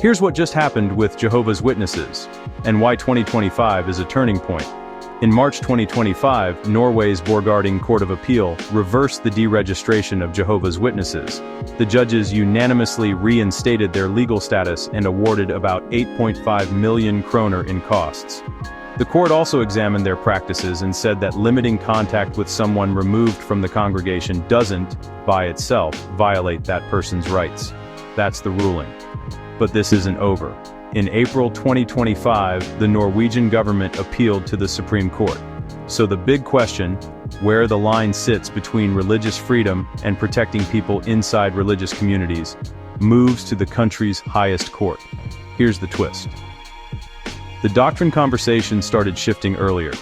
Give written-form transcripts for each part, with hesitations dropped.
Here's what just happened with Jehovah's Witnesses, and why 2025 is a turning point. In March 2025, Norway's Borgarting Court of Appeal reversed the deregistration of Jehovah's Witnesses. The judges unanimously reinstated their legal status and awarded about 8.5 million kroner in costs. The court also examined their practices and said that limiting contact with someone removed from the congregation doesn't, by itself, violate that person's rights. That's the ruling. But this isn't over. In April 2025, the Norwegian government appealed to the Supreme Court. So the big question, where the line sits between religious freedom and protecting people inside religious communities, moves to the country's highest court. Here's the twist. The doctrine conversation started shifting earlier.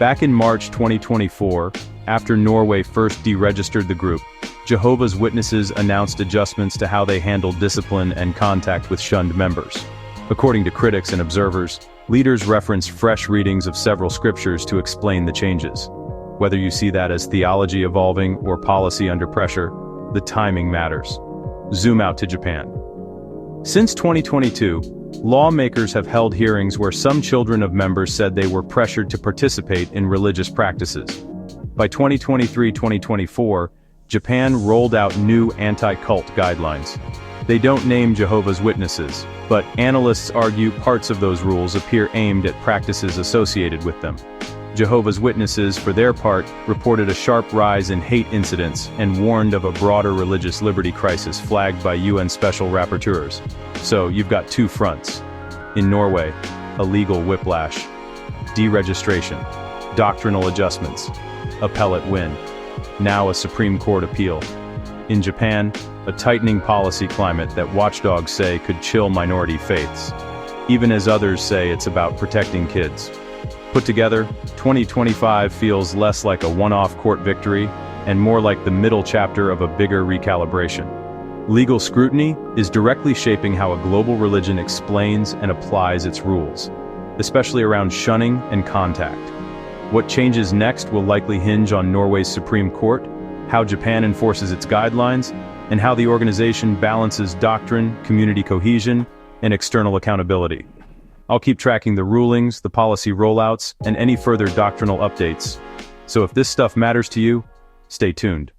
Back in March 2024, after Norway first deregistered the group, Jehovah's Witnesses announced adjustments to how they handled discipline and contact with shunned members. According to critics and observers, leaders reference fresh readings of several scriptures to explain the changes. Whether you see that as theology evolving or policy under pressure, the timing matters. Zoom out to Japan. Since 2022, lawmakers have held hearings where some children of members said they were pressured to participate in religious practices. By 2023-2024, Japan rolled out new anti-cult guidelines. They don't name Jehovah's Witnesses, but analysts argue parts of those rules appear aimed at practices associated with them. Jehovah's Witnesses, for their part, reported a sharp rise in hate incidents and warned of a broader religious liberty crisis flagged by UN special rapporteurs. So you've got two fronts. In Norway, a legal whiplash. Deregistration. Doctrinal adjustments. Appellate win. Now a Supreme Court appeal. In Japan, a tightening policy climate that watchdogs say could chill minority faiths, even as others say it's about protecting kids. Put together, 2025 feels less like a one-off court victory and more like the middle chapter of a bigger recalibration. Legal scrutiny is directly shaping how a global religion explains and applies its rules, especially around shunning and contact. What changes next will likely hinge on Norway's Supreme Court, how Japan enforces its guidelines, and how the organization balances doctrine, community cohesion, and external accountability. I'll keep tracking the rulings, the policy rollouts, and any further doctrinal updates. So if this stuff matters to you, stay tuned.